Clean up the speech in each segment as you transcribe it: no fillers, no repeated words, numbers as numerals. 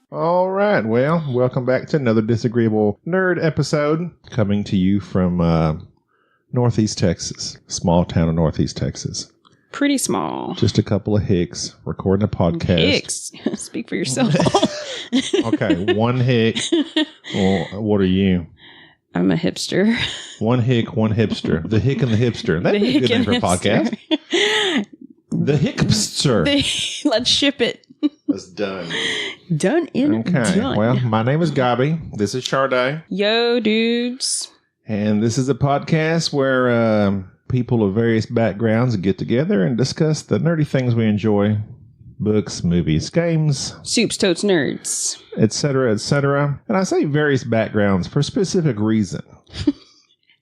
All right. Well, welcome back to another Disagreeable Nerd episode coming to you from Northeast Texas, small town of Northeast Texas. Pretty small. Just a couple of hicks recording a podcast. Hicks? Speak for yourself. Okay, one hick. Well, what are you? I'm a hipster. One hick, one hipster. The hick and the hipster. That'd be a good name for a podcast. The Hickpster. Let's ship it. That's done. Done in done. Well, my name is Gabi. This is Sharday. Yo, dudes. And this is a podcast where people of various backgrounds get together and discuss the nerdy things we enjoy. Books, movies, games. Soups, totes, nerds. Etc., etc. And I say various backgrounds for a specific reason.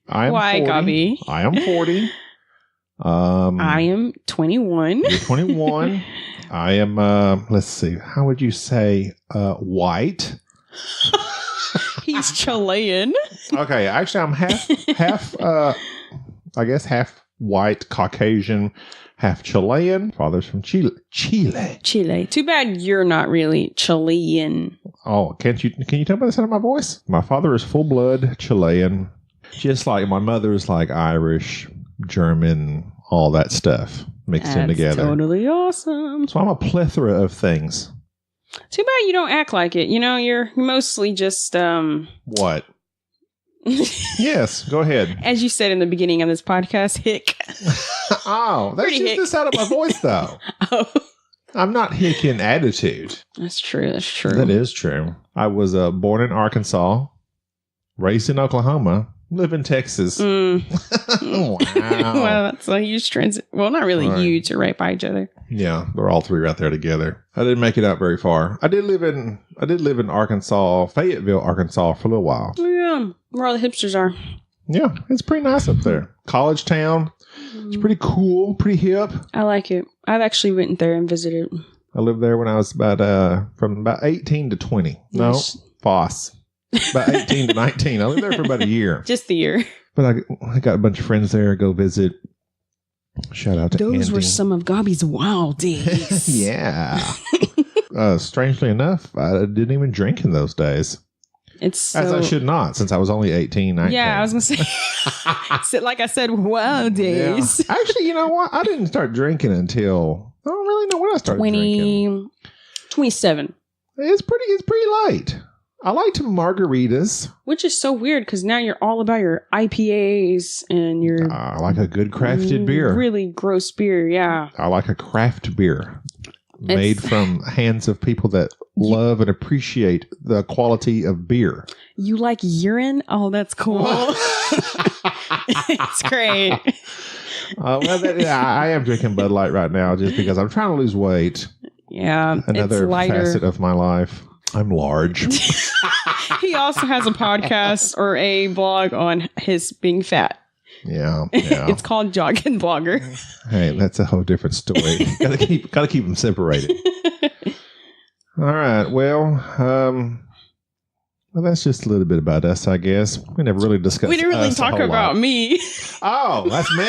I am Why, 40. Gabi? I am 40. I am 21. You're 21. I am, let's see, how would you say, white? He's Chilean. Okay, actually, I'm half, I guess half white, Caucasian, half Chilean. Father's from Chile. Chile. Too bad you're not really Chilean. Oh, can you tell by the sound of my voice? My father is full-blood Chilean, just like my mother is like Irish, German, all that stuff mixed in together. Totally awesome. So I'm a plethora of things. Too bad you don't act like it. You know, you're mostly just What? Yes, go ahead. As you said in the beginning of this podcast, hick. Oh, that's Pretty just hick. the sound of my voice, though. Oh, I'm not hick in attitude. that's true. That's true. That is true. I was born in Arkansas, raised in Oklahoma, live in Texas. Wow. Well, that's a huge transit. Well, not really Right. huge. They're right by each other. Yeah, they're all three right there together. I didn't make it out very far. I did live in Arkansas, Fayetteville, Arkansas for a little while. Oh, yeah. Where all the hipsters are. Yeah, it's pretty nice up there. College town. It's pretty cool, pretty hip. I like it. I've actually went there and visited. I lived there when I was from about 18 to 20. Nice. No, Foss. About 18 to 19. I lived there for about a year. Just the year. But I got a bunch of friends there, go visit. Shout out to Those Andy. were some of Gabi's wild days. Yeah. Strangely enough, I didn't even drink in those days. It's so... As I should not, since I was only 18, 19. Yeah, I was going to say, like I said, wild days. Yeah. Actually, you know what? I didn't start drinking until, I don't really know when I started drinking. 27. It's pretty light. I liked margaritas. Which is so weird because now you're all about your IPAs and your... I like a good crafted beer. Really gross beer, yeah. I like a craft beer made from hands of people that love and appreciate the quality of beer. You like urine? Oh, that's cool. It's great. I am drinking Bud Light right now just because I'm trying to lose weight. Yeah, Another it's lighter. facet of my life. I'm large. He also has a podcast or a blog on his being fat. Yeah. It's called Jogging Blogger. Hey, that's a whole different story. Gotta keep them separated. All right. Well, that's just a little bit about us, I guess. We never really discussed. We didn't really us a talk whole about lot. me. Oh, that's me.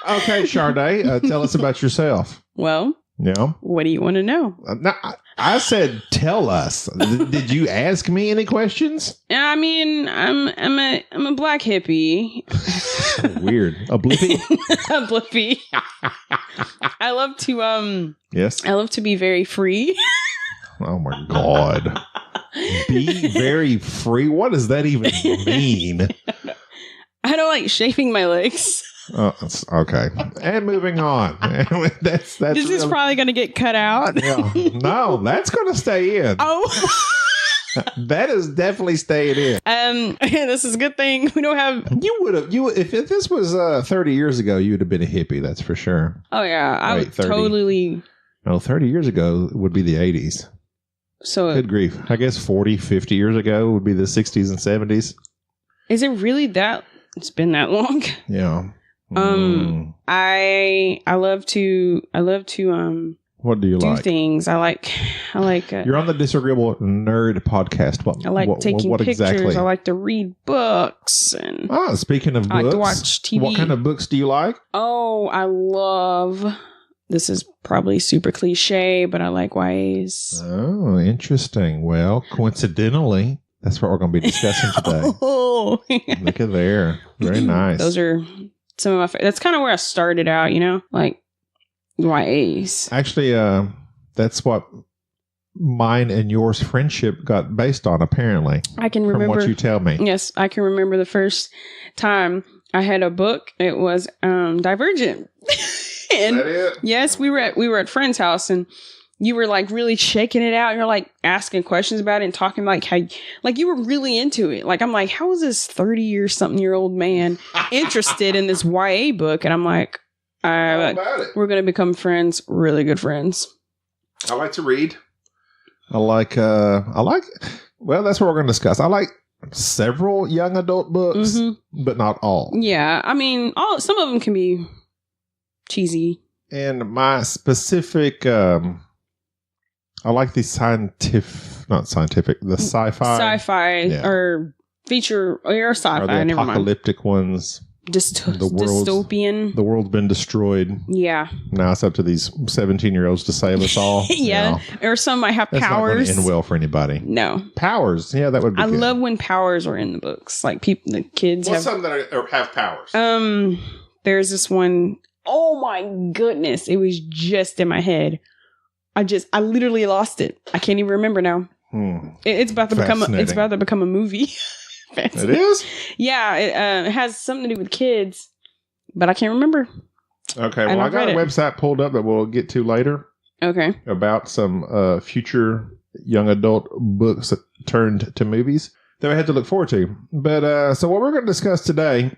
Okay, Sharday, tell us about yourself. Well, Yeah. what do you want to know? No, I said tell us. Did you ask me any questions? I mean, I'm a black hippie. Weird. A blippy? A blippy. I love to Yes. I love to be very free. Oh my God. Be very free. What does that even mean? I don't like shaving my legs. Oh, okay. And moving on. That's This is probably going to get cut out. Yeah. No, that's going to stay in. Oh. That is definitely staying in. This is a good thing we don't have. If this was 30 years ago, you would have been a hippie. That's for sure. Oh yeah, I Wait, would 30. totally. No, 30 years ago would be the 80s. So Good grief. I guess 40, 50 years ago would be the 60s and 70s. is it really that? It's been that long. Yeah. I love to What do you do like? things. I like. You're on the Disagreeable Nerd podcast. I like taking pictures. Exactly? I like to read books and. Speaking of books, I like to watch TV. What kind of books do you like? Oh, I love this is probably super cliche, but I like YAs. Oh, interesting. Well, coincidentally, that's what we're going to be discussing today. Oh, Look at there. Very nice. Those are some of my favorite. That's kind of where I started out, you know, like YAs. Actually, that's what mine and yours friendship got based on, apparently. I can remember. From what you tell me. Yes, I can remember the first time I had a book. It was Divergent. And Is that it? yes, we were at friend's house, and you were like really shaking it out. You're like asking questions about it and talking like how, like you were really into it. Like I'm like, how is this 30 or something year old man interested in this YA book? And I'm like, How about it? we're gonna become friends, really good friends. I like to read. Well, that's what we're going to discuss. I like several young adult books, but not all. Yeah, I mean, some of them can be cheesy. And my specific, I like the the sci-fi. Or feature or sci-fi. Or the never mind. apocalyptic ones. Dystopian. The world's been destroyed. Yeah. Now it's up to these 17-year-olds to save us all. Yeah. Or some might have that's powers. That's not going to end well for anybody. No. Powers. Yeah, that would be I good. love when powers are in the books. Like the kids What's have. some that have powers? There's this one. Oh my goodness. It was just in my head. I literally lost it. I can't even remember now. It's about to become a movie. It is? Yeah, it has something to do with kids, but I can't remember. Okay, well, I got a website pulled up that we'll get to later. Okay. About some future young adult books that turned to movies that I had to look forward to. But so what we're going to discuss today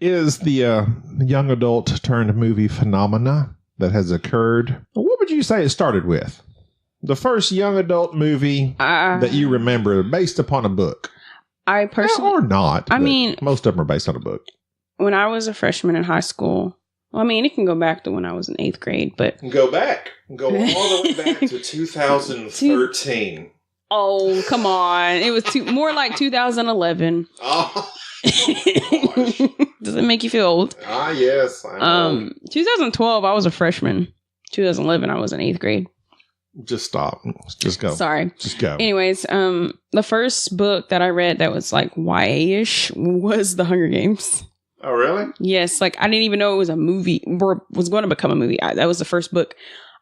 is the young adult turned movie phenomena that has occurred. What would you say it started with? The first young adult movie that you remember based upon a book? I personally... Or not. I mean... Most of them are based on a book. When I was a freshman in high school... Well, I mean, it can go back to when I was in 8th grade, but... Go back. Go all the way back to 2013. Oh, come on. It was more like 2011. Oh, gosh. Does it make you feel old? Ah, yes. I know. 2012, I was a freshman. 2011, I was in 8th grade. Just stop. Just go. Sorry. Just go. Anyways, the first book that I read that was like YA-ish was The Hunger Games. Oh, really? Yes. Like, I didn't even know it was a movie or was going to become a movie. That was the first book.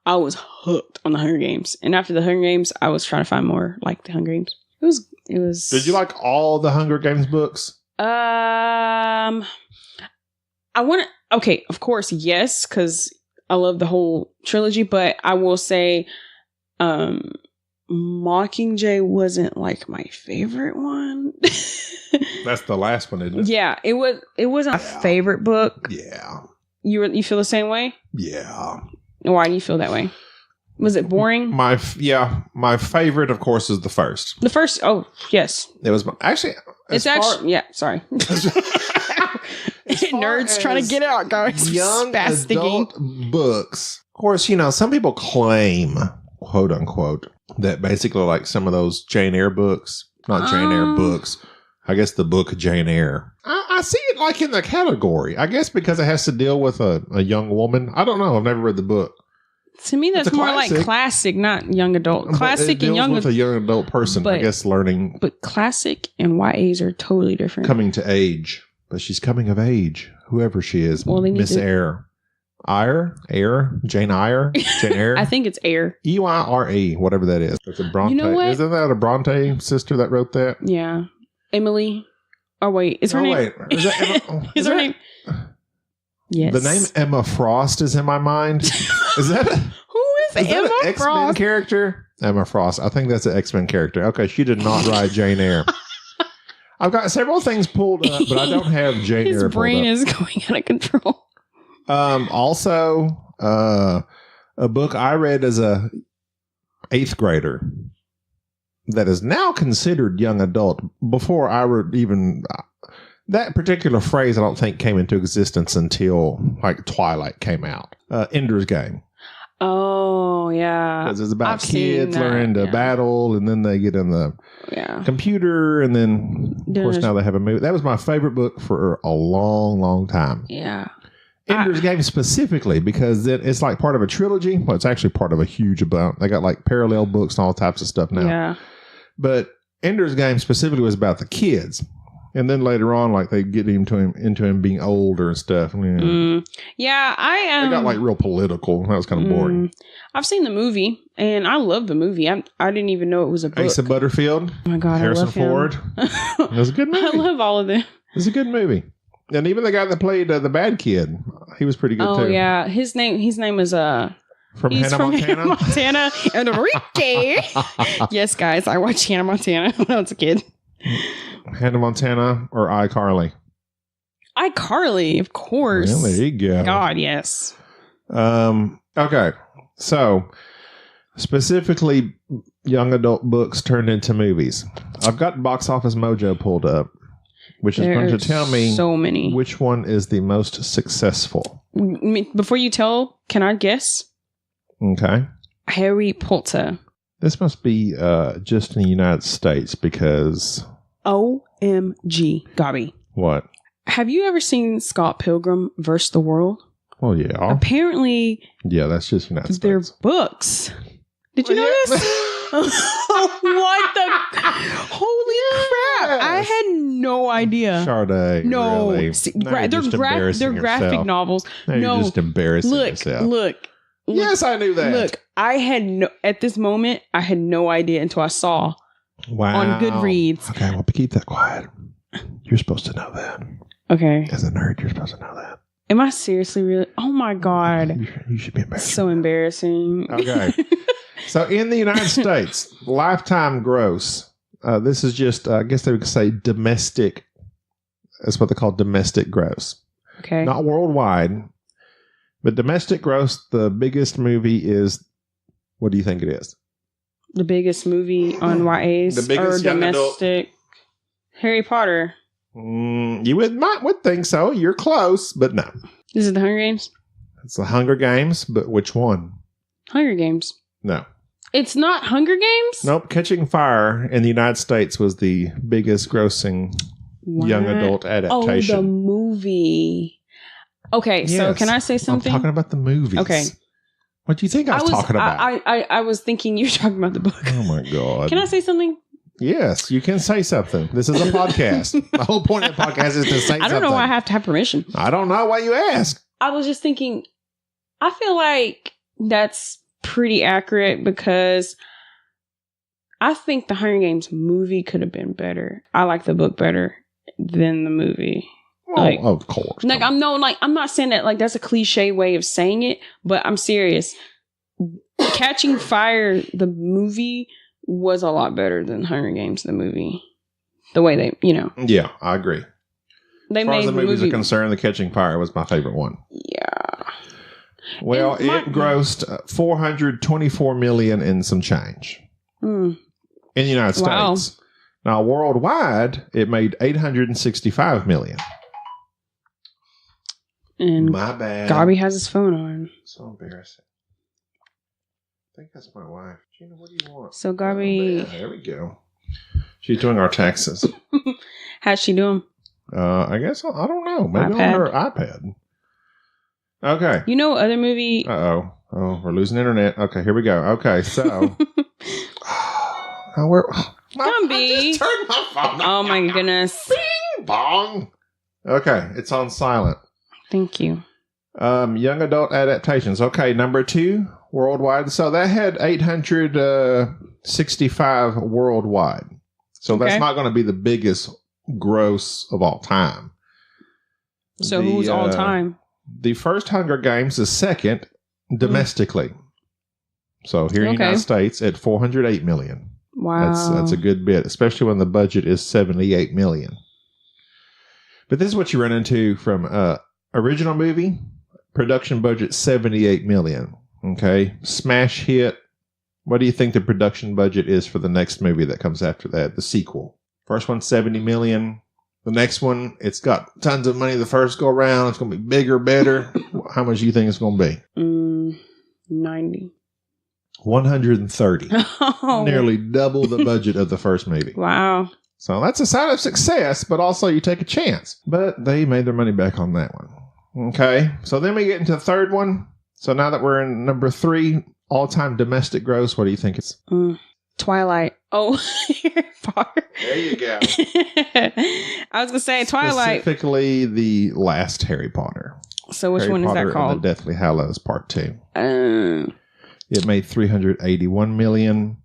I was hooked on The Hunger Games. And after The Hunger Games, I was trying to find more like The Hunger Games. It was. Did you like all the Hunger Games books? Okay, of course, yes, because I love the whole trilogy, but I will say Mockingjay wasn't like my favorite one. That's the last one, isn't it? Yeah, it wasn't my favorite book. Yeah. You feel the same way? Yeah. Why do you feel that way? Was it boring? My favorite, of course, is the first. The first, oh, yes. It was yeah, sorry. Nerds trying to get out, guys. Young adult books. Of course, some people claim, quote unquote, that basically like some of those Jane Eyre books, not Jane Eyre books, I guess the book Jane Eyre. I see it like in the category. I guess because it has to deal with a young woman. I don't know. I've never read the book. To me, that's more like classic, not young adult. Classic and young with a young adult person, I guess, learning. But classic and YAs are totally different. Coming to age. But she's coming of age, whoever she is. Well, Miss Eyre. Jane Eyre? Jane Eyre? I think it's Eyre. Eyre, whatever that is. That's a Bronte. You know what? Isn't that a Bronte sister that wrote that? Yeah. Emily. Oh, wait. Is her name? Wait. Is that Emma? Is her name? Yes. The name Emma Frost is in my mind. Is that who is Emma that an X-Men Frost? character? Emma Frost. I think that's an X-Men character. Okay, she did not write Jane Eyre. I've got several things pulled up, but I don't have Jane Eyre pulled up. His brain is going out of control. Also, a book I read as a 8th grader that is now considered young adult. Before I would even... that particular phrase, I don't think, came into existence until like Twilight came out. Ender's Game. Oh, yeah. Because it's about kids learning to battle, and then they get in the computer, and then, of course, now they have a movie. That was my favorite book for a long, long time. Yeah. Ender's Game specifically, because it's like part of a trilogy. Well, it's actually part of a huge amount. They got like parallel books and all types of stuff now. Yeah. But Ender's Game specifically was about the kids. And then later on, like they get into him being older and stuff. Yeah, They got like real political. That was kind of boring. I've seen the movie, and I love the movie. I didn't even know it was a book. Asa Butterfield. Oh my God, Harrison I love him. Ford. It was a good movie. I love all of them. It was a good movie. And even the guy that played the bad kid, he was pretty good too. Oh yeah, his name is From he's Hannah from Montana. Hannah Montana. Enrique. Yes, guys, I watched Hannah Montana when I was a kid. Hannah Montana or iCarly? iCarly, of course. Well, there you go. God, yes. Okay, so specifically, young adult books turned into movies. I've got Box Office Mojo pulled up, which is going to tell me so many. Which one is the most successful. Before you tell, can I guess? Okay. Harry Potter. This must be just in the United States because... OMG, Gabby. What? Have you ever seen Scott Pilgrim vs. the World? Oh, yeah. Apparently... Yeah, that's just United States. They're books. Did you know this? What the... Holy crap. I had no idea. Sade. No. Really? See, Now they're graphic novels. Now no. You're just embarrassing yourself. Look. Yes, I knew that. Look, at this moment, I had no idea until I saw on Goodreads. Okay, well, keep that quiet. You're supposed to know that. Okay. As a nerd, you're supposed to know that. Am I seriously really? Oh my God. You should be embarrassed. So embarrassing. Okay. So in the United States, lifetime gross, this is just, I guess they would say domestic. That's what they call domestic gross. Okay. Not worldwide, but domestic gross, the biggest movie is, what do you think it is? The biggest movie on YAs The biggest or young domestic? Harry Potter. You would think so. You're close, but no. Is it the Hunger Games? It's the Hunger Games, but which one? Hunger Games. No. It's not Hunger Games? Nope. Catching Fire in the United States was the biggest grossing young adult adaptation. Oh, the movie. Okay, so Yes. can I say something? I'm talking about the movies. Okay. What do you think I was talking about? I was thinking you were talking about the book. Oh my God. Can I say something? Yes, you can say something. This is a podcast. The whole point of the podcast is to say something. I don't know why I have to have permission. I don't know why you ask. I was just thinking, I feel like that's pretty accurate because I think the Hunger Games movie could have been better. I like the book better than the movie. Oh, Like, of course. Like I'm not saying that like that's a cliche way of saying it, but I'm serious. Catching Fire, the movie, was a lot better than Hunger Games, the movie. The way they, Yeah, I agree. They As far made as the the movies movie. are concerned, The Catching Fire was my favorite one. Yeah. Well, And it grossed $424 million and some change in the United Wow. States. Now, worldwide, it made $865 million. And My bad. Gabby has his phone on. So embarrassing. I think that's my wife. Gina, what do you want? So Gabby, There we go. She's doing our taxes. how's she doing? I guess, I don't know. Maybe iPad. on her iPad. Okay. You know, other movie. Uh-oh. Oh, we're losing internet. Okay, here we go. Okay, so. Now we're. Gumby. I just turned my phone Oh off. my goodness. Bing bong. Okay, it's on silent. Thank you. Young adult adaptations. Okay, number 2 worldwide. So that had 865 worldwide. So that's Okay. not going to be the biggest gross of all time. So who's all time? The first Hunger Games is second domestically. So here in the Okay. United States at 408 million. Wow. That's a good bit, especially when the budget is 78 million. But this is what you run into from original movie, production budget 78 million. Okay. Smash hit. What do you think the production budget is for the next movie that comes after that? The sequel. First one, 70 million. The next one, it's got tons of money the first go around. It's going to be bigger, better. How much do you think it's going to be? 90. 130. Oh. Nearly double the budget of the first movie. Wow. So that's a sign of success, but also you take a chance. But they made their money back on that one. Okay. So then we get into the third one. So now that we're in number 3, all-time domestic gross, what do you think it's? Twilight. Oh, Harry Potter. There you go. I was going to say Twilight. Specifically the last Harry Potter. So which Harry one Potter is that called? And the Deathly Hallows Part 2. It made $381 million.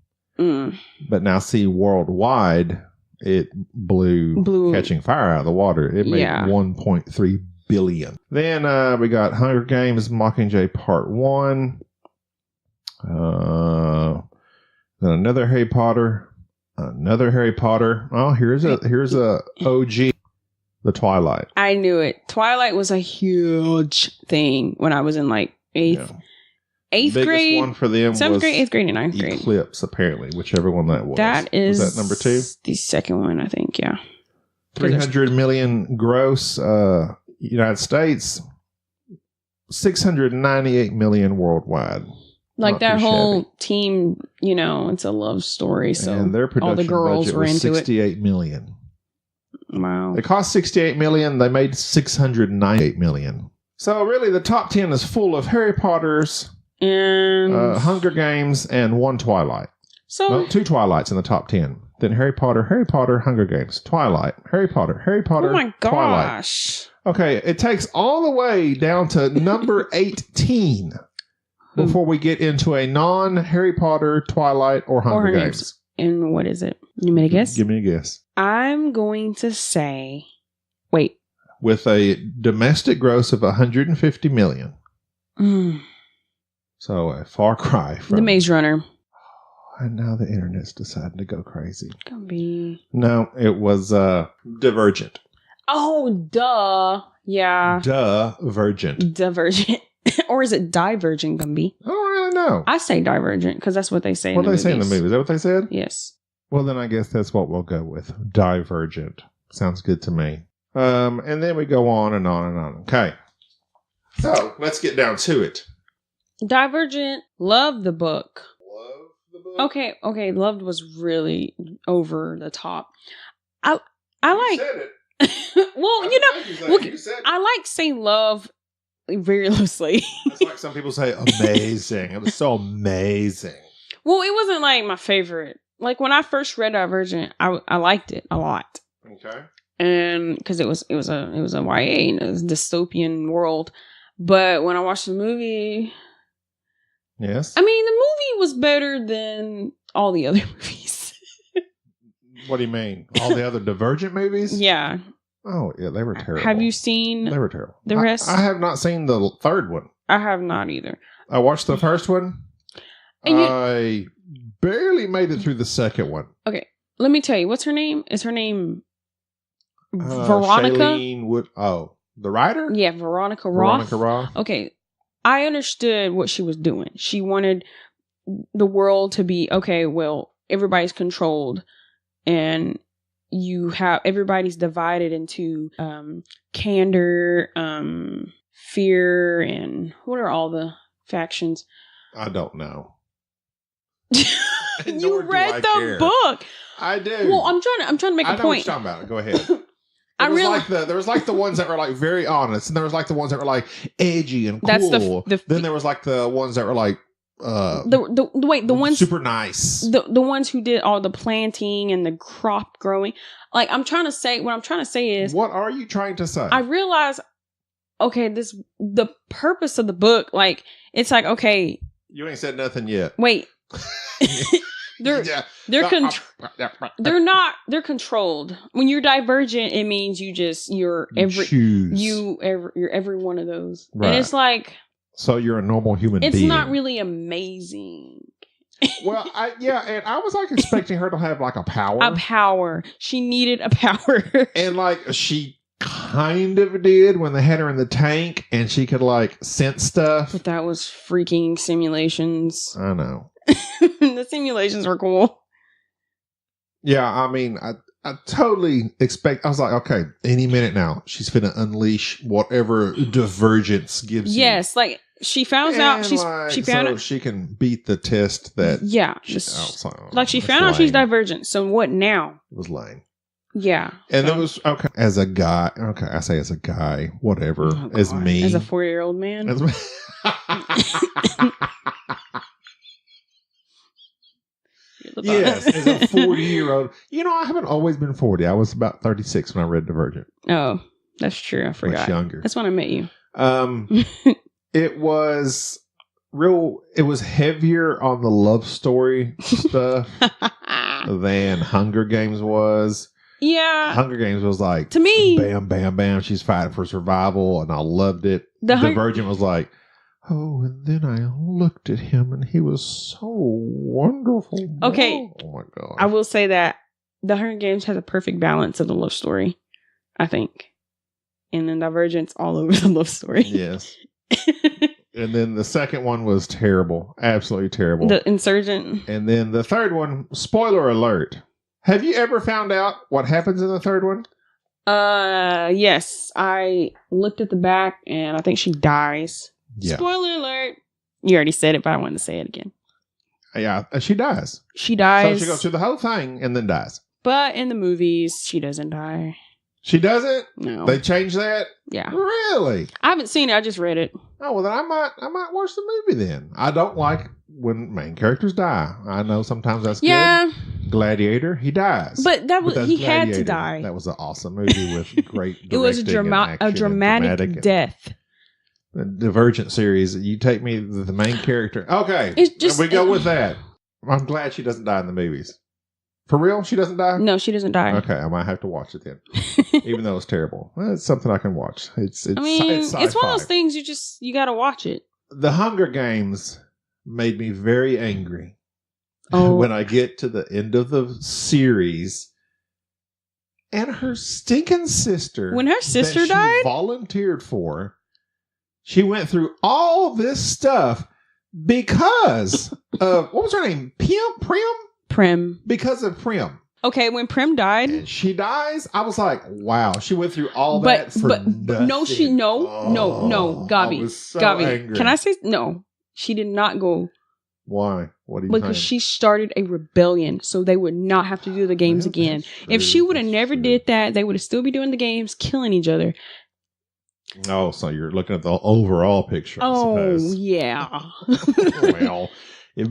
But now see, worldwide, it blew Catching Fire out of the water. It made $1.3 billion. Then we got Hunger Games Mockingjay Part 1. Then another Harry Potter. Oh, here's a OG, the Twilight. I knew it. Twilight was a huge thing when I was in like eighth grade. One for them 7th was grade, 8th grade, and 9th grade. Eclipse, apparently, whichever one that was. Was that number 2? The second one, I think. Yeah. 300 million gross, United States. 698 million worldwide. Like Not that too whole shabby. team, it's a love story. So and their production all the girls budget were was into $68 million. Wow. It cost $68 million. They made $698 million. So really, the top 10 is full of Harry Potters, And Hunger Games, and 1 Twilight. so No, 2 Twilights in the top 10. Then Harry Potter, Hunger Games, Twilight, Harry Potter, oh my Twilight. gosh. Okay, it takes all the way down to number 18 before we get into a non-Harry Potter, Twilight, or Hunger Games. And what is it? You made a guess? Give me a guess. I'm going to say, wait. With a domestic gross of 150 million. So a far cry from The Maze Runner. And now the internet's deciding to go crazy. Gonna be. No, it was Divergent. Oh, duh. Yeah. Divergent. Divergent. Or is it Divergent, Gumby? I don't really know. I say Divergent because that's what they say What in the they say in the movie? Is that what they said? Yes. Well, then I guess that's what we'll go with. Divergent. Sounds good to me. And then we go on and on and on. Okay. So, let's get down to it. Divergent. Love the book. Love the book? Okay. Loved was really over the top. I You like. said it. Well, You said it. I like saying love very loosely. It's like some people say amazing. It was so amazing. Well, it wasn't like my favorite. Like when I first read Divergent, I liked it a lot. Okay. And because it was a YA and it was a dystopian world. But when I watched the movie, Yes. I mean, the movie was better than all the other movies. What do you mean? All the other Divergent movies? Yeah. Oh, yeah, they were terrible. Have you seen They were terrible. the rest? I have not seen the third one. I have not either. I watched the first one. And I barely made it through the second one. Okay, let me tell you. What's her name? Is her name Veronica? Shailene Wood. Oh, the writer? Yeah, Veronica Roth. Veronica Roth. Okay, I understood what she was doing. She wanted the world to be, okay, well, everybody's controlled and everybody's divided into candor, fear, and what are all the factions? I don't know. You read the book. I do. Well, I'm trying to make a I know point. what you're talking about. Go ahead. There was like the ones that were like very honest, and there was like the ones that were like edgy and cool. That's then there was like the ones that were like the ones super nice. The ones who did all the planting and the crop growing. Like what I'm trying to say is, what are you trying to say? I realize, okay, the purpose of the book, like it's like, okay, you ain't said nothing yet. Wait. They're controlled. When you're divergent, it means you're every one of those. Right. And it's like, so you're a normal human being. It's not really amazing. Well, and I was like expecting her to have like a power. A power. She needed a power. And like she kind of did when they had her in the tank and she could like sense stuff. But that was freaking simulations. I know. The simulations were cool. Yeah, I mean, I totally expect. I was like, okay, any minute now, she's finna unleash whatever divergence gives. Yes, like she found out. She found out she can beat the test that. Yeah, she found out she's divergent. So what now? It was lame. Yeah. And it was, okay, as a guy, okay, I say as a guy, whatever, Oh, as God. me. As a 40-year-old man. As me. Yes, as a 40-year-old. You know, I haven't always been 40. I was about 36 when I read Divergent. Oh, that's true. I forgot. Much younger. That's when I met you. It was it was heavier on the love story stuff than Hunger Games was. Yeah. Hunger Games was like, to me, bam, bam, bam. She's fighting for survival, and I loved it. Divergent was like, oh, and then I looked at him, and he was so wonderful. Okay. Oh, my God. I will say that the Hunger Games has a perfect balance of the love story, I think. And then Divergence all over the love story. Yes. And then the second one was terrible. Absolutely terrible. The Insurgent. And then the third one, spoiler alert. Have you ever found out what happens in the third one? Yes. I looked at the back and I think she dies. Yeah. Spoiler alert. You already said it, but I wanted to say it again. Yeah, she dies. She dies. So she goes through the whole thing and then dies. But in the movies, she doesn't die. She doesn't? No. They changed that? Yeah. Really? I haven't seen it. I just read it. Oh, well, then I might watch the movie then. I don't like when main characters die. I know sometimes that's good. Gladiator, he dies. But he had to Gladiator. die. That was an awesome movie with great it was a dramatic death. The Divergent series, you take me to the main character. Okay, it's just, we go with that. I'm glad she doesn't die in the movies. For real? She doesn't die? No, she doesn't die. Okay, I might have to watch it then. Even though it's terrible. Well, it's something I can watch. It's I mean, it's one of those things you got to watch it. The Hunger Games made me very angry. Oh. When I get to the end of the series and her stinking sister. When her sister died? She volunteered for. She went through all this stuff because of, what was her name? Prim? Because of Prim. Okay, when Prim died. And she dies, I was like, wow, she went through all that for nothing. No, Gabi. So Gabi, angry. can I say, no, she did not go. Why? What are you Because she started a rebellion, so they would not have to do the games again. If she would have never did that, they would have still be doing the games, killing each other. Oh, so you're looking at the overall picture, I suppose. Yeah. Well,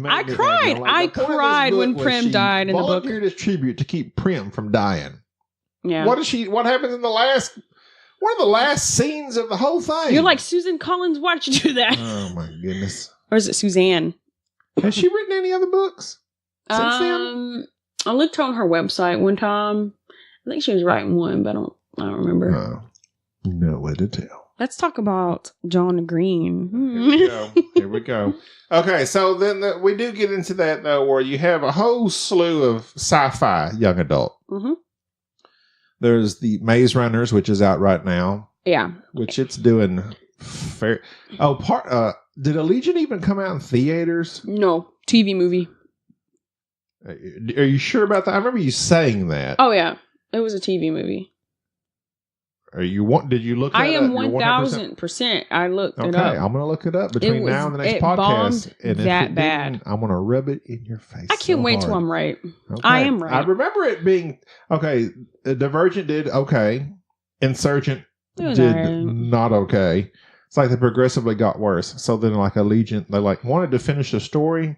I cried. I cried when Prim died in the book. Volunteered as tribute to keep Prim from dying. Yeah. What happens in one of the last scenes of the whole thing? You're like, Susan Collins, why'd you do that? Oh, my goodness. Or is it Suzanne? Has she written any other books since then? I looked on her website one time. I think she was writing one, but I don't remember. No way to tell. Let's talk about John Green. Here we go. Okay, so then we do get into that, though, where you have a whole slew of sci-fi young adult. Mm-hmm. There's the Maze Runners, which is out right now. Yeah. Which it's doing fair. Oh, did Allegiant even come out in theaters? No. TV movie. Are you sure about that? I remember you saying that. Oh, yeah. It was a TV movie. Did you look at it? I am 1,000%. I looked it up. Okay, I'm going to look it up between now and the next podcast. And that bad. I'm going to rub it in your face. I can't wait till I'm right. Okay. I am right. I remember it being, okay, Divergent did okay. Insurgent did not okay. It's like they progressively got worse. So then like Allegiant, they like wanted to finish the story,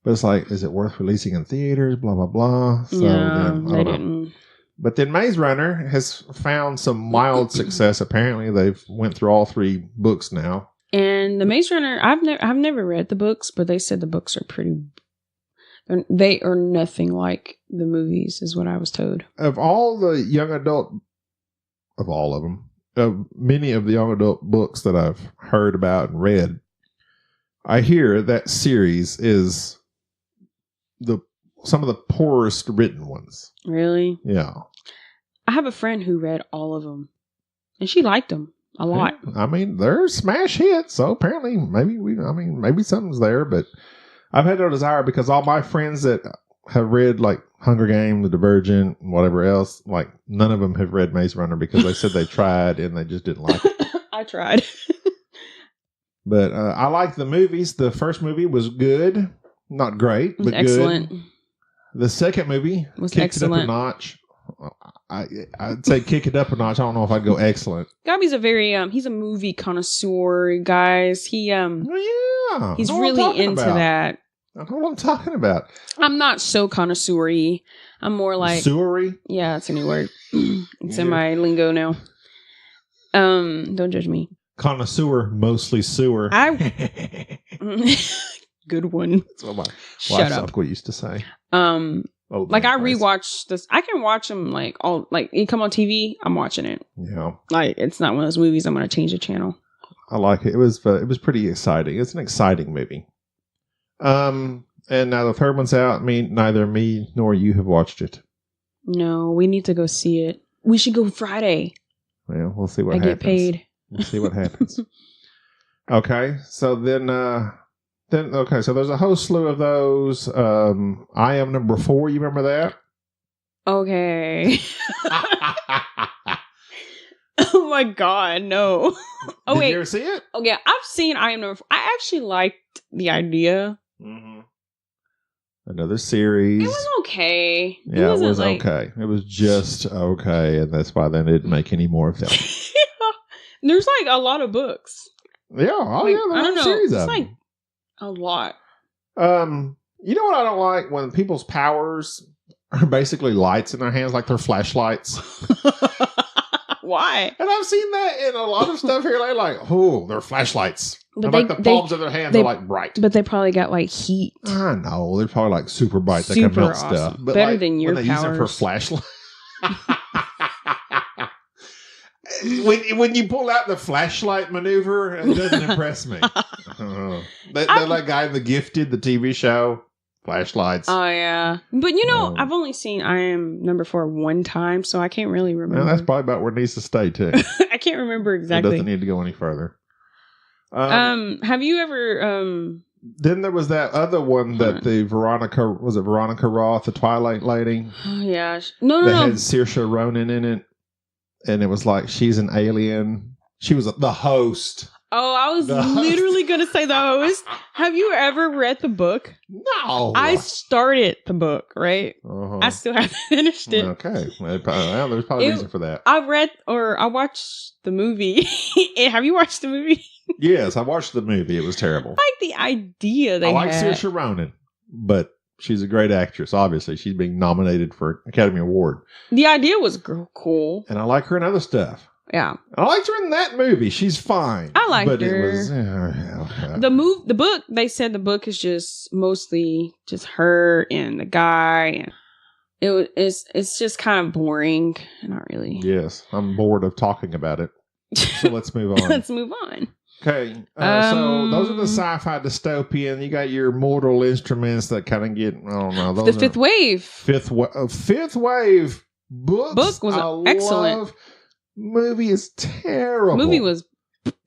but it's like, is it worth releasing in theaters? Blah, blah, blah. So then, they didn't. But then Maze Runner has found some mild success. Apparently, they've went through all 3 books now. And the Maze Runner, I've never read the books, but they said the books are pretty. They are nothing like the movies, is what I was told. Of all the young adult, of all of them, of many of the young adult books that I've heard about and read, I hear that series is some of the poorest written ones. Really? Yeah. I have a friend who read all of them, and she liked them a lot. Yeah, I mean, they're smash hits, so apparently maybe something's there, but I've had no desire because all my friends that have read like Hunger Games, Divergent, and whatever else, like none of them have read Maze Runner because they said they tried and they just didn't like it. I tried. But I liked the movies. The first movie was good. Not great, but excellent. Good. The second movie was kicked excellent. it up a notch. I'd say kick it up a notch. I don't know if I'd go excellent. Gabby's a very he's a movie connoisseur, guys. He Yeah, he's really into that. I know what I'm talking about. I'm not so connoisseur-y. I'm more like Sewery. Yeah, it's a new word. It's in my lingo now. Don't judge me. Connoisseur, mostly sewer. Good one. That's what my Shut up. uncle used to say. Like I rewatch this. I can watch them like it come on TV. I'm watching it. Yeah. Like it's not one of those movies I'm going to change the channel. I like it. It was pretty exciting. It's an exciting movie. And now the third one's out. Neither me nor you have watched it. No, we need to go see it. We should go Friday. Well, we'll see what happens. I get paid. We'll see what happens. Okay, so then so there's a whole slew of those. I Am Number 4. You remember that? Okay. Oh my God, no. Oh Did wait, you ever see it? Oh yeah, I've seen I Am Number 4. I actually liked the idea. Mm-hmm. Another series. It was okay. Yeah, it was okay. It was just okay, and that's why they didn't make any more of them. There's like a lot of books. Yeah, There's a series of them. like a lot. You know what I don't like? When people's powers are basically lights in their hands, like they're flashlights. Why? And I've seen that in a lot of stuff here. Like, they're flashlights. But like the palms of their hands are like bright. But they probably got like heat. I know. They're probably like super bright. They can melt awesome. stuff. But better than your when they powers. use them for flashlight. When you pull out the flashlight maneuver, it doesn't impress me. That like guy in The Gifted, the TV show, flashlights. Oh yeah, but I've only seen I Am Number 4 one time, so I can't really remember. And that's probably about where it needs to stay too. I can't remember exactly. It doesn't need to go any further. Have you ever Then there was that other one that Veronica Roth, the Twilight lady? Oh yeah, no. Had Saoirse Ronan in it. And it was like she's an alien. She was the host. Oh, I was literally going to say the host. Have you ever read the book? No. I started the book, right? Uh-huh. I still haven't finished it. Okay. There's probably a reason for that. I watched the movie. Have you watched the movie? Yes, I watched the movie. It was terrible. I like the idea they I like had. Saoirse Ronan, but she's a great actress. Obviously, she's being nominated for an Academy Award. The idea was cool. And I like her in other stuff. Yeah. I liked her in that movie. She's fine. I liked her. It was, the book, they said the book is just mostly just her and the guy. And it's just kind of boring. Not really. Yes. I'm bored of talking about it. So let's move on. Let's move on. Okay, so those are the sci-fi dystopian. You got your Mortal Instruments that kind of get, I don't know. Those the Fifth Wave. Fifth Wave books. Book was excellent. Movie is terrible. Movie was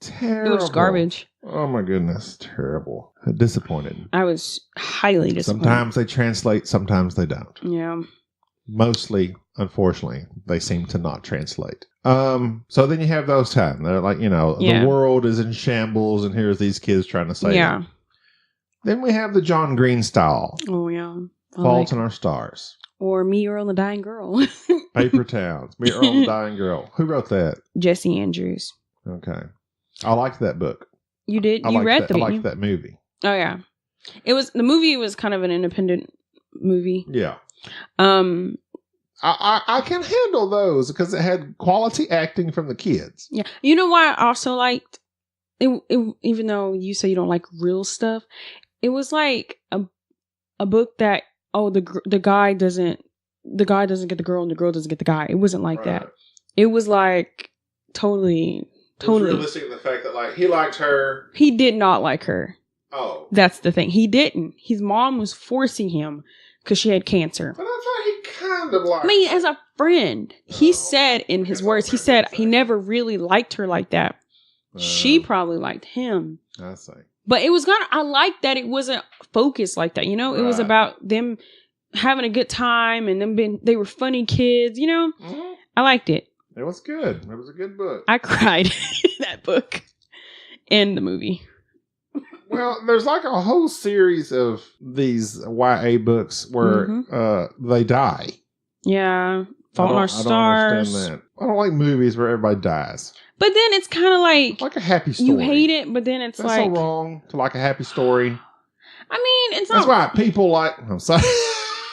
terrible. It was garbage. Oh my goodness, terrible. Disappointed. I was highly disappointed. Sometimes they translate, sometimes they don't. Yeah. Mostly, unfortunately, they seem to not translate. So then you have those times. They're like, the world is in shambles and here's these kids trying to save it. Then we have the John Green style. Oh, yeah. Fault in Our Stars. Or Me, Earl, and the Dying Girl. Paper Towns. Me, Earl, and the Dying Girl. Who wrote that? Jesse Andrews. Okay. I liked that book. You did? You read that. I liked that movie. Oh, yeah. The movie was kind of an independent movie. Yeah. I can handle those because it had quality acting from the kids. Yeah. You know why I also liked it, even though you say you don't like real stuff, it was like a book that the guy doesn't get the girl and the girl doesn't get the guy. It wasn't like that. It was like totally It was realistic in the fact that like he liked her. He did not like her. Oh. That's the thing. He didn't. His mom was forcing him because she had cancer. But I thought he kind of liked her. I mean, as a friend, he said in his words, he said he never really liked her like that. She probably liked him. I see. But it was I liked that it wasn't focused like that. It was about them having a good time and they were funny kids, Mm-hmm. I liked it. It was good. It was a good book. I cried in that book and the movie. Well, there's like a whole series of these YA books where they die. Yeah. Fault in Our I Stars. don't understand that. I don't like movies where everybody dies. But then it's kind of like a happy story. you hate it, but then it's That's like so wrong to like a happy story. I mean, it's That's not. why people like. I'm sorry.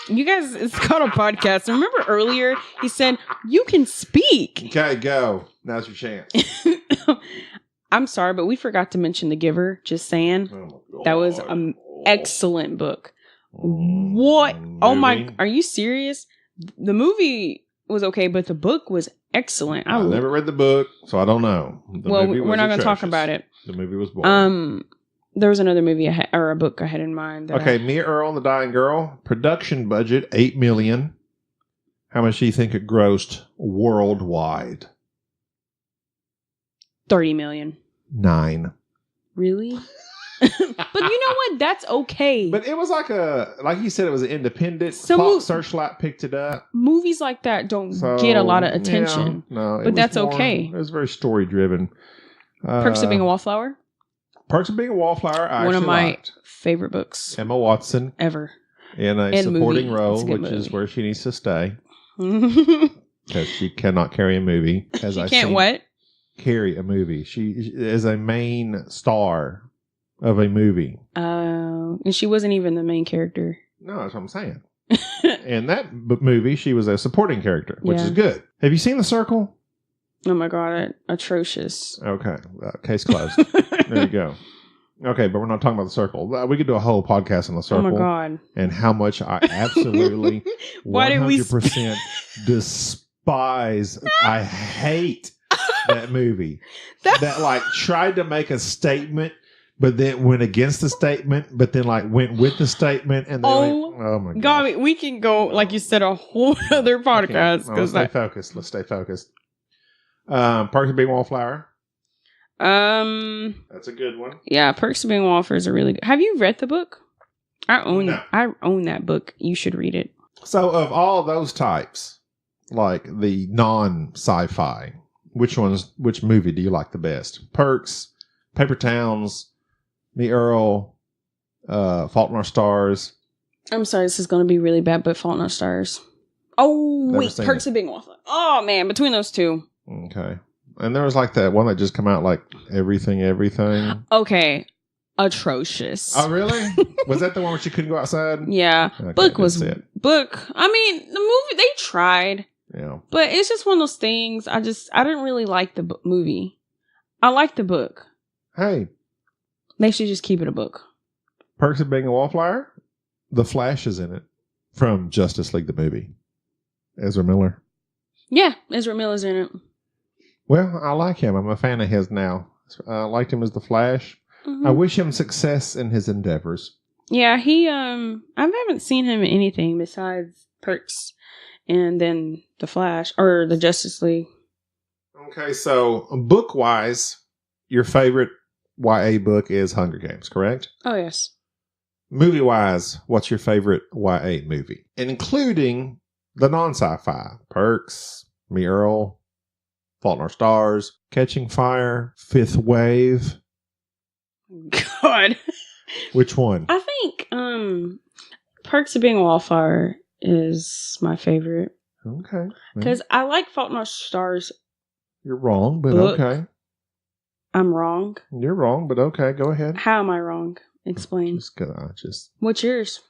You guys, it's called a podcast. Remember earlier he said you can speak. Okay, go. Now's your chance. I'm sorry, but we forgot to mention The Giver. Just saying, that was an excellent book. What? Oh my! Are you serious? The movie was okay, but the book was excellent. I never read the book, so I don't know. We're not going to talk about it. The movie was boring. There was another movie or a book I had in mind. Okay, Mia Earl and the Dying Girl. Production budget $8 million. How much do you think it grossed worldwide? 30 million. 9. Really? But you know what? That's okay. But it was like you said, it was an independent. Searchlight picked it up. Movies like that don't get a lot of attention. Yeah, no, but that's okay. It was very story driven. Perks of Being a Wallflower. Perks of Being a Wallflower. One of my favorite books. Emma Watson ever in a supporting role, which is where she needs to stay because she cannot carry a movie. She can't what? Carry a movie. She is a main star of a movie. And she wasn't even the main character. No, that's what I'm saying. In that movie, she was a supporting character, which is good. Have you seen The Circle? Oh my God, atrocious. Okay, case closed. There you go. Okay, but we're not talking about The Circle. We could do a whole podcast on The Circle. Oh my God. And how much I absolutely 100% despise, I hate that movie. That like tried to make a statement, but then went against the statement, but then like went with the statement. And oh my God. We can go, like you said, a whole other podcast. Let's stay focused. Let's stay focused. Perks of Being a Wallflower. That's a good one. Yeah, Perks of Being a Wallflower is a really good. Have you read the book? I own that book. You should read it. So of all those types, like the non-sci-fi, which movie do you like the best? Perks, Paper Towns, Me Earl, Fault in Our Stars. I'm sorry, this is going to be really bad, but Fault in Our Stars. Oh, wait, Perks of Being a Wallflower. Oh, man, between those two. Okay. And there was like that one that just come out like Everything. Okay. Atrocious. Oh, really? Was that the one where she couldn't go outside? Yeah. Okay, book. I mean, the movie, they tried. Yeah. But it's just one of those things. I didn't really like the movie. I like the book. Hey. They should just keep it a book. Perks of Being a Wallflower? The Flash is in it. From Justice League, the movie. Ezra Miller. Yeah, Ezra Miller's in it. Well, I like him. I'm a fan of his now. I liked him as the Flash. Mm-hmm. I wish him success in his endeavors. Yeah, I haven't seen him in anything besides Perks and then the Flash or the Justice League. Okay, so book-wise, your favorite YA book is Hunger Games, correct? Oh, yes. Movie-wise, what's your favorite YA movie? Including the non-sci-fi. Perks, Me Earl, Fault in Our Stars, Catching Fire, Fifth Wave. God. Which one? I think Perks of Being a Wallflower is my favorite. Okay. Because I like Fault in Our Stars. You're wrong, but okay. I'm wrong? You're wrong, but okay. Go ahead. How am I wrong? Explain. What's yours?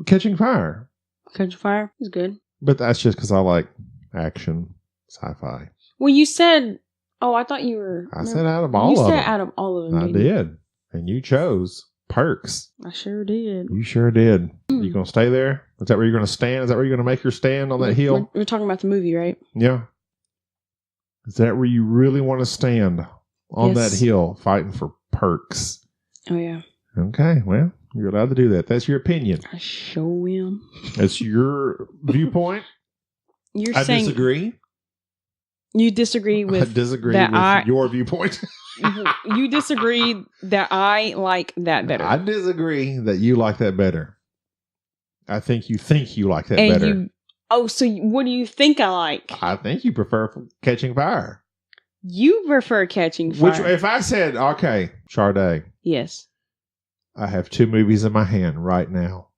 Catching Fire. Catching Fire is good. But that's just because I like action, sci-fi. Well, you said... Oh, I thought you were... I said out of all of them. You said out of all of them. I did. And you chose Perks. I sure did. You sure did. You going to stay there? Is that where you're going to stand? Is that where you're going to make your stand on that hill? We're talking about the movie, right? Yeah. Is that where you really want to stand on that hill fighting for Perks? Oh, yeah. Okay. Well, you're allowed to do that. That's your opinion. I sure am. That's your viewpoint. I disagree. You disagree with... I disagree with your viewpoint. You disagree that I like that better. I disagree that you like that better. I think you like that better. So what do you think I like? I think you prefer Catching Fire. You prefer Catching Fire. Which, if I said, okay, Sade. Yes. I have 2 movies in my hand right now.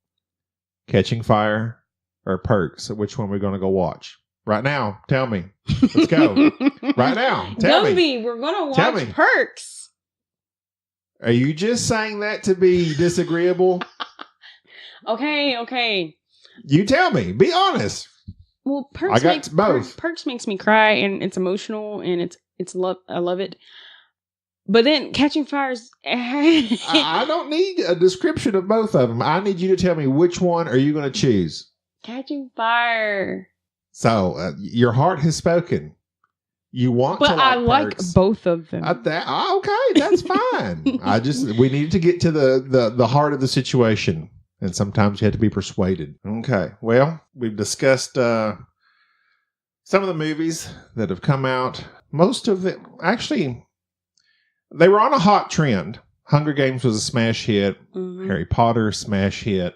Catching Fire or Perks? Which one we're going to go watch? Right now. Tell me. Let's go. Right now. Tell me. We're going to Tell watch me. Perks. Are you just saying that to be disagreeable? Okay. You tell me. Be honest. Well, Perks I got both. Perks makes me cry, and it's emotional, and it's love. I love it. But then Catching Fire's... I don't need a description of both of them. I need you to tell me which one are you going to choose. Catching Fire. So your heart has spoken. You want to like I like Perks. both of them. Okay, that's fine. We needed to get to the heart of the situation. And sometimes you have to be persuaded. Okay. Well, we've discussed some of the movies that have come out. Most of it, actually, they were on a hot trend. Hunger Games was a smash hit. Mm-hmm. Harry Potter, smash hit.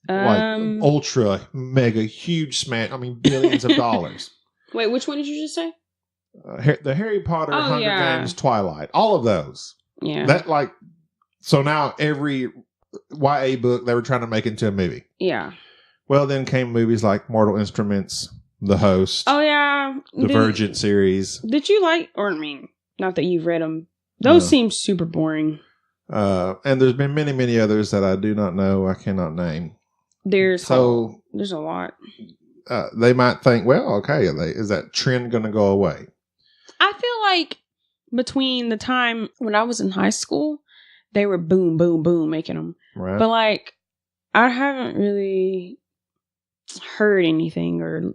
Like ultra, mega, huge smash. I mean, billions of dollars. Wait, which one did you just say? The Harry Potter, Hunger Games, Twilight. All of those. Yeah. So now every YA book they were trying to make into a movie. Yeah. Well, then came movies like Mortal Instruments, The Host. Oh, yeah. Divergence series. Did you like, not that you've read them. Those seem super boring. And there's been many, many others that I do not know. I cannot name. There's a lot. They might think, well, okay, is that trend going to go away? I feel like between the time when I was in high school, they were boom, boom, boom making them. Right. But like, I haven't really heard anything or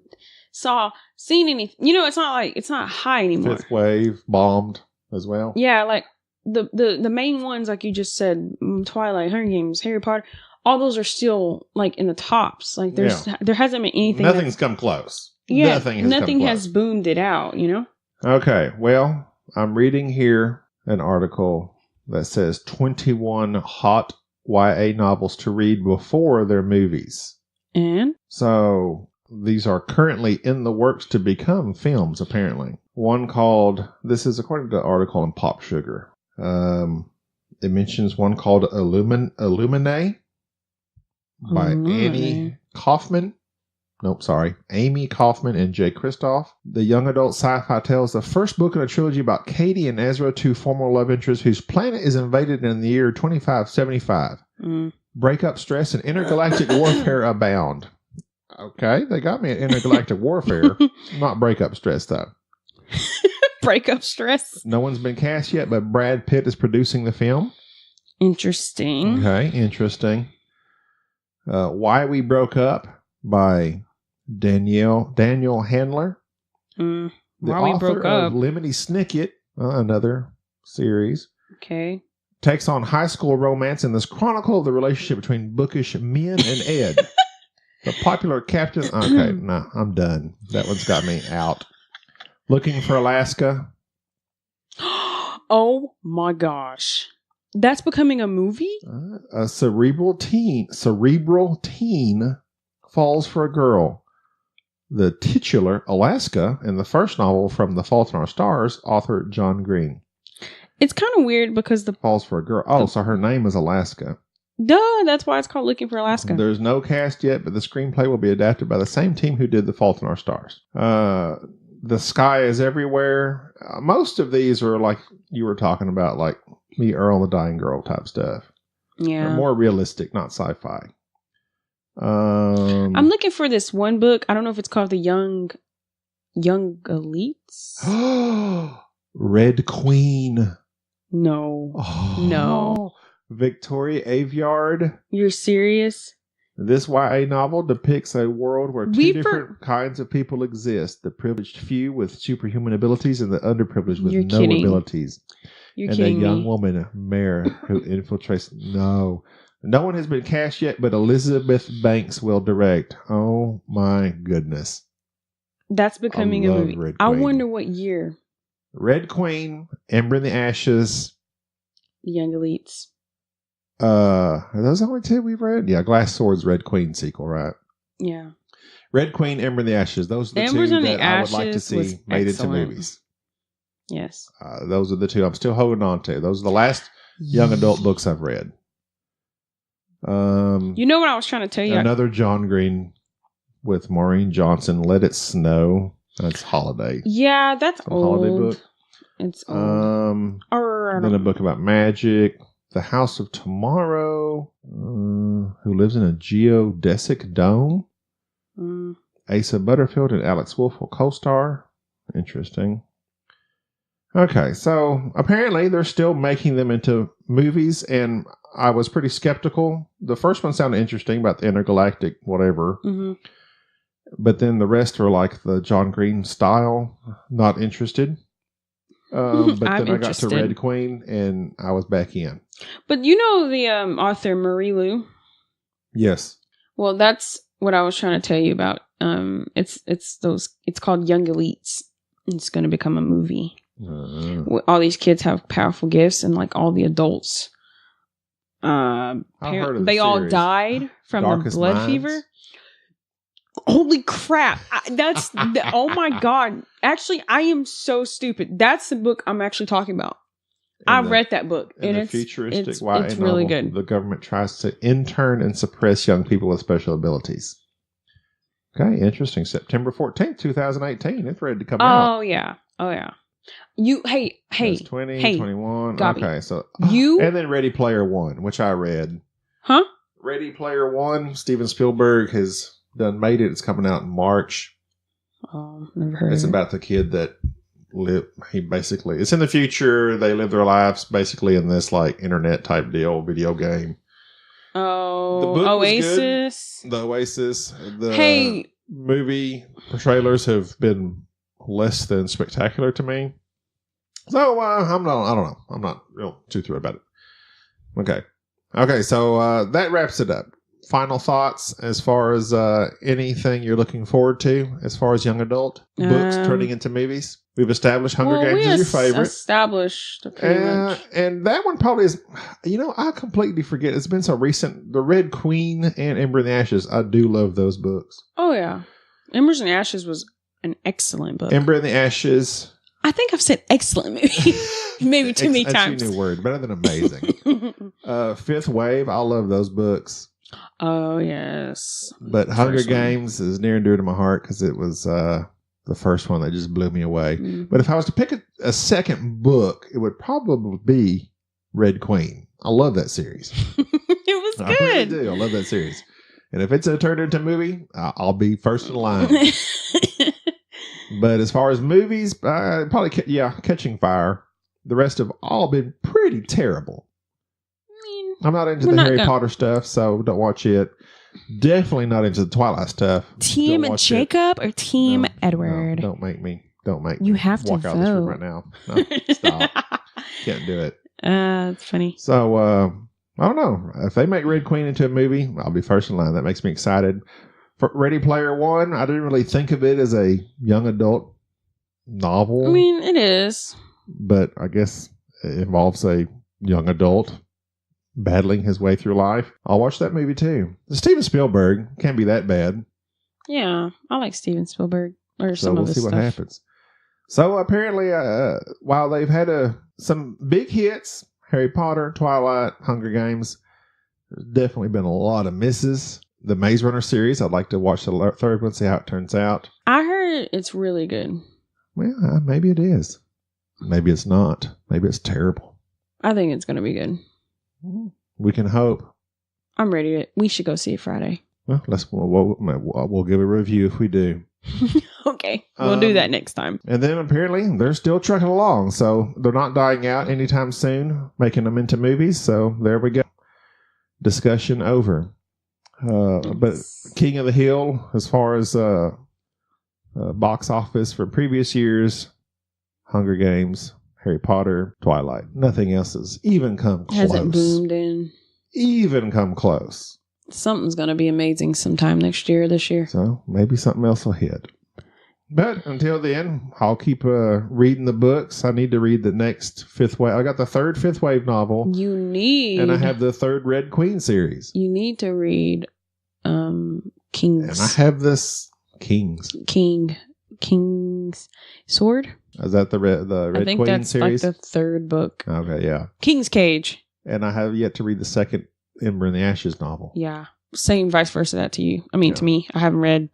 seen anything. It's not high anymore. Fifth Wave bombed as well. Yeah, like the main ones, like you just said, Twilight, Hunger Games, Harry Potter, all those are still like in the tops. Like there hasn't been anything. Nothing's come close. Yeah, nothing has boomed it out. Okay, well, I'm reading here an article that says 21 hot YA novels to read before their movies. And? So these are currently in the works to become films, apparently. One called, this is according to the article in Pop Sugar. It mentions one called Illuminae by Amy Kaufman and Jay Kristoff. The young adult sci-fi tells the first book in a trilogy about Katie and Ezra, two former love interests whose planet is invaded in the year 2575. Breakup stress and intergalactic warfare abound. Okay, they got me at intergalactic warfare. Not breakup stress, though. Breakup stress? No one's been cast yet, but Brad Pitt is producing the film. Interesting. Okay, interesting. Why We Broke Up by Daniel Handler. Why We Broke Up. Lemony Snicket, another series. Okay. Takes on high school romance in this chronicle of the relationship between bookish Min and Ed. The popular captain... Okay, no, I'm done. That one's got me out. Looking for Alaska. Oh my gosh. That's becoming a movie? A cerebral teen falls for a girl. The titular Alaska in the first novel from The Fault in Our Stars, author John Green. It's kind of weird because falls for a girl. Oh, so her name is Alaska. Duh, that's why it's called Looking for Alaska. There's no cast yet, but the screenplay will be adapted by the same team who did The Fault in Our Stars. The Sky is Everywhere. Most of these are like you were talking about, like Me, Earl, and the Dying Girl type stuff. Yeah. They're more realistic, not sci-fi. I'm looking for this one book. I don't know if it's called The Young Elites. Red Queen. No. Oh, no. Victoria Aveyard. You're serious? This YA novel depicts a world where two different kinds of people exist. The privileged few with superhuman abilities and the underprivileged with no abilities. You're kidding me. And a young woman, Mare, who infiltrates... No one has been cast yet, but Elizabeth Banks will direct. Oh my goodness. That's becoming a movie. I wonder what year. Red Queen, Ember in the Ashes. The Young Elites. Are those the only two we've read? Yeah, Glass Sword's Red Queen sequel, right? Yeah. Red Queen, Ember in the Ashes. Those are the two that I would like to see made into movies. Yes. Those are the two I'm still holding on to. Those are the last young adult books I've read. You know what I was trying to tell you? Another John Green with Maureen Johnson. Let It Snow. That's holiday. Yeah, that's Some old. holiday book. It's old. Then a book about magic. The House of Tomorrow. Who lives in a geodesic dome? Asa Butterfield and Alex Wolff will co-star. Interesting. Okay, so apparently they're still making them into movies, and I was pretty skeptical. The first one sounded interesting about the intergalactic whatever. Mm-hmm. But then the rest are like the John Green style. Not interested. But then I got to Red Queen, and I was back in. But you know the author Marie Lu? Yes. Well, that's what I was trying to tell you about. It's called Young Elites. It's going to become a movie. All these kids have powerful gifts, and like all the adults, they all died from Darkest blood Minds. fever. Holy crap! Oh my god! Actually, I am so stupid. That's the book I'm actually talking about. I read that book, and it's futuristic YA it's really novel, good. The government tries to intern and suppress young people with special abilities. Okay, interesting. September 14th, 2018. It's ready to come out. Oh yeah. Hey. That's 20, 21. Gabi, okay, so you and then Ready Player One, which I read. Huh? Ready Player One. Steven Spielberg has made it. It's coming out in March. Oh, never heard. It's about the kid that it's in the future. They live their lives basically in this like internet type deal, video game. Oh, the book Oasis. The Oasis. The movie trailers have been less than spectacular to me. So I don't know. I'm not real too thrilled about it. Okay. So that wraps it up. Final thoughts as far as anything you're looking forward to as far as young adult books turning into movies. We've established Hunger Games is your favorite. Established pretty much. And that one probably is, I completely forget. It's been so recent. The Red Queen and Ember in the Ashes. I do love those books. Oh, yeah. Embers and Ashes was an excellent book. Ember in the Ashes. I think I've said excellent maybe too many times. That's your new word. Better than amazing. Fifth Wave. I love those books. Oh, yes. But Hunger Games is near and dear to my heart because it was the first one that just blew me away. Mm. But if I was to pick a second book, it would probably be Red Queen. I love that series. It was good. I really do. I love that series. And if it's turned into a movie, I'll be first in line. But as far as movies, probably, Catching Fire. The rest have all been pretty terrible. I'm not into the Harry Potter stuff, so don't watch it. Definitely not into the Twilight stuff. Team Jacob or Team Edward? No, don't make me. You have to walk out of this room right now. No, stop. Can't do it. That's funny. So, I don't know. If they make Red Queen into a movie, I'll be first in line. That makes me excited. For Ready Player One, I didn't really think of it as a young adult novel. I mean, it is. But I guess it involves a young adult battling his way through life. I'll watch that movie too. Steven Spielberg can't be that bad. Yeah, I like Steven Spielberg or some of his stuff. So we'll see what happens. So apparently, while they've had some big hits, Harry Potter, Twilight, Hunger Games, there's definitely been a lot of misses. The Maze Runner series, I'd like to watch the third one, see how it turns out. I heard it's really good. Well, maybe it is. Maybe it's not. Maybe it's terrible. I think it's going to be good. We can hope. I'm ready. We should go see it Friday. Well, we'll give a review if we do. Okay. We'll do that next time. And then apparently they're still trucking along. So they're not dying out anytime soon, making them into movies. So there we go. Discussion over. But King of the Hill, as far as box office for previous years, Hunger Games, Harry Potter, Twilight. Nothing else has even come close. Hasn't boomed in. Even come close. Something's going to be amazing sometime this year. So maybe something else will hit. But until then, I'll keep reading the books. I need to read the next Fifth Wave. I got the third Fifth Wave novel. And I have the third Red Queen series. You need to read King's. And I have this King's Sword. Is that the Red Queen series? Like the third book. Okay, yeah. King's Cage. And I have yet to read the second Ember in the Ashes novel. Yeah. saying vice versa that to you. I mean, to me, I haven't read.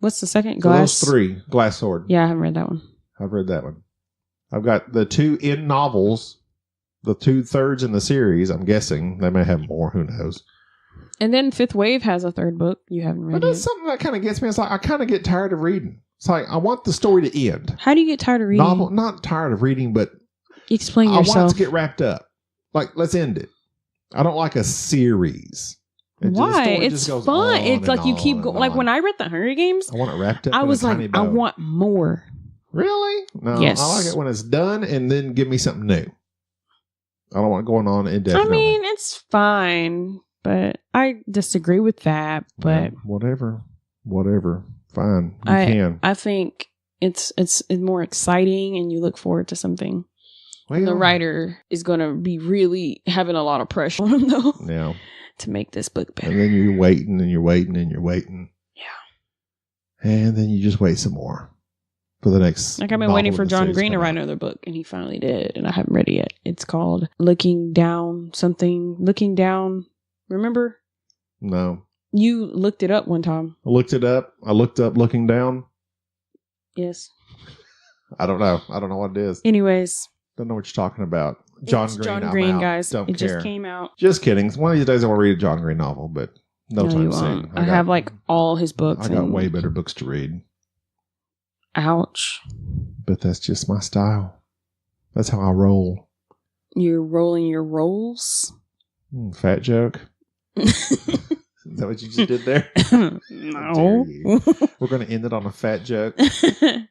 What's the second? Glass. So those 3. Glass Sword. Yeah, I haven't read that one. I've read that one. I've got the 2 in novels, the 2/3 in the series. I'm guessing they may have more. Who knows? And then Fifth Wave has a 3rd book you haven't read. But that's something that kind of gets me. It's like I kind of get tired of reading. It's like I want the story to end. How do you get tired of reading? Novel, not tired of reading, but explain I yourself. want it to get wrapped up. Like, let's end it. I don't like a series. Why? It's fun. It's like you keep going. Like when I read the Hunger Games, I want it wrapped up. I was like, I want more. Really? No. Yes. I like it when it's done and then give me something new. I don't want it going on indefinitely. I mean, it's fine, but I disagree with that. But whatever. Fine. You can. I think it's more exciting, and you look forward to something. Well, the writer is going to be really having a lot of pressure on him, though. Yeah. To make this book better. And then you're waiting and you're waiting and you're waiting. Yeah. And then you just wait some more for the next. Like I've been waiting for John Green to write another book, and he finally did, and I haven't read it yet. It's called Looking Down. Remember? No. You looked it up one time. I looked it up. I looked up Looking Down. Yes. I don't know. I don't know what it is. Anyways. Don't know what you're talking about. John Green, guys. Don't it care. Just came out. Just kidding. One of these days I will read a John Green novel, but no time soon. I have like all his books. I got way better books to read. Ouch. But that's just my style. That's how I roll. You're rolling your rolls? Fat joke. Is that what you just did there? No. We're going to end it on a fat joke.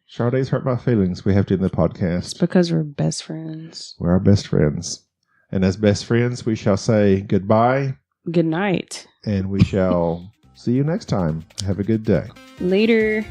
Sade's hurt my feelings. We have to end the podcast. It's because we're best friends. We're our best friends. And as best friends, we shall say goodbye. Good night. And we shall see you next time. Have a good day. Later.